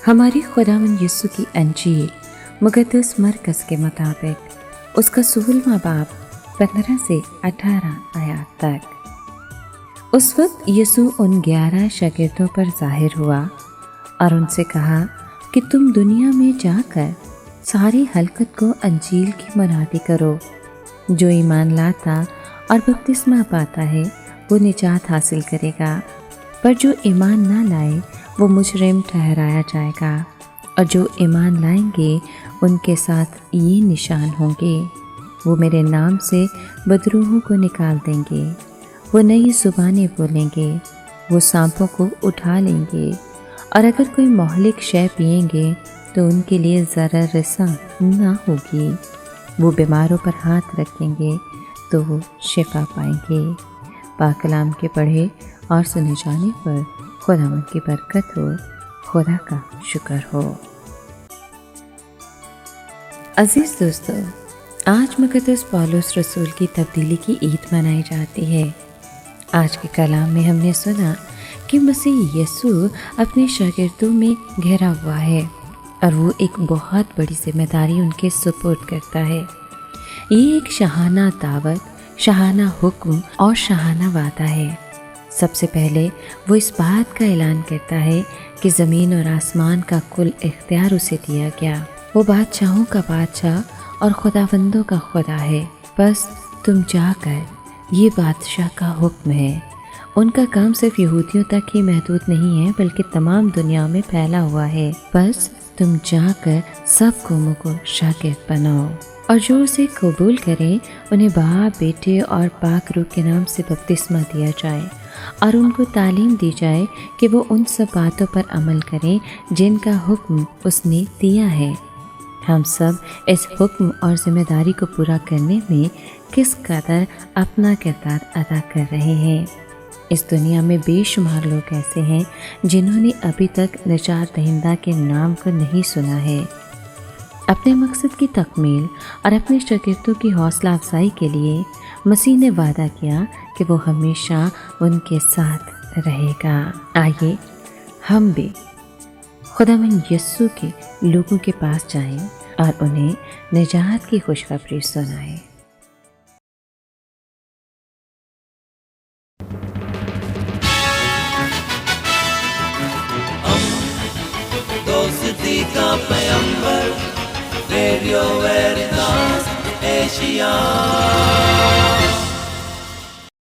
ہماری خداوند یسوع کی انجیل مقدس مرکز کے مطابق اس کا 16واں باب 15 سے 18 آیات تک۔ اس وقت یسوع ان 11 شاگردوں پر ظاہر ہوا اور ان سے کہا کہ تم دنیا میں جا کر ساری خلقت کو انجیل کی منادی کرو۔ جو ایمان لاتا اور بپتسمہ پاتا ہے وہ نجات حاصل کرے گا، پر جو ایمان نہ لائے وہ مجرم ٹھہرایا جائے گا۔ اور جو ایمان لائیں گے ان کے ساتھ یہ نشان ہوں گے، وہ میرے نام سے بدروحوں کو نکال دیں گے، وہ نئی زبانیں بولیں گے، وہ سانپوں کو اٹھا لیں گے، اور اگر کوئی مہلک شے پئیں گے تو ان کے لیے ضرر رساں نہ ہوگی۔ وہ بیماروں پر ہاتھ رکھیں گے تو وہ شفا پائیں گے۔ پاک کلام کے پڑھے اور سنے جانے پر خداوند کی برکت ہو، خدا کا شکر ہو۔ عزیز دوستو، آج مقدس پولس رسول کی تبدیلی کی عید منائی جاتی ہے۔ آج کے کلام میں ہم نے سنا کہ مسیح یسوع اپنے شاگردوں میں گھرا ہوا ہے اور وہ ایک بہت بڑی ذمہ داری ان کے سپرد کرتا ہے۔ یہ ایک شاہانہ دعوت، شاہانہ حکم اور شاہانہ وعدہ ہے۔ سب سے پہلے وہ اس بات کا اعلان کرتا ہے کہ زمین اور آسمان کا کل اختیار اسے دیا گیا۔ وہ بادشاہوں کا بادشاہ اور خداوندوں کا خدا ہے۔ بس تم جا کر، یہ بادشاہ کا حکم ہے۔ ان کا کام صرف یہودیوں تک ہی محدود نہیں ہے بلکہ تمام دنیا میں پھیلا ہوا ہے۔ بس تم جا کر سب قوموں کو شاگرد بناؤ، اور جو اسے قبول کریں انہیں باپ، بیٹے اور پاک روح کے نام سے بپتسمہ دیا جائے، اور ان کو تعلیم دی جائے کہ وہ ان سب باتوں پر عمل کریں جن کا حکم اس نے دیا ہے۔ ہم سب اس حکم اور ذمہ داری کو پورا کرنے میں کس قدر اپنا کردار ادا کر رہے ہیں۔ اس دنیا میں بے شمار لوگ ایسے ہیں جنہوں نے ابھی تک نجات دہندہ کے نام کو نہیں سنا ہے۔ اپنے مقصد کی تکمیل اور اپنے شاگردوں کی حوصلہ افزائی کے لیے مسیح نے وعدہ کیا کہ وہ ہمیشہ ان کے ساتھ رہے گا۔ آئیے ہم بھی خداوند یسوع کے لوگوں کے پاس جائیں اور انہیں نجات کی خوشخبری سنائیں۔ دوستی کا پیغمبر، ریڈیو ویریتاس ایشیا۔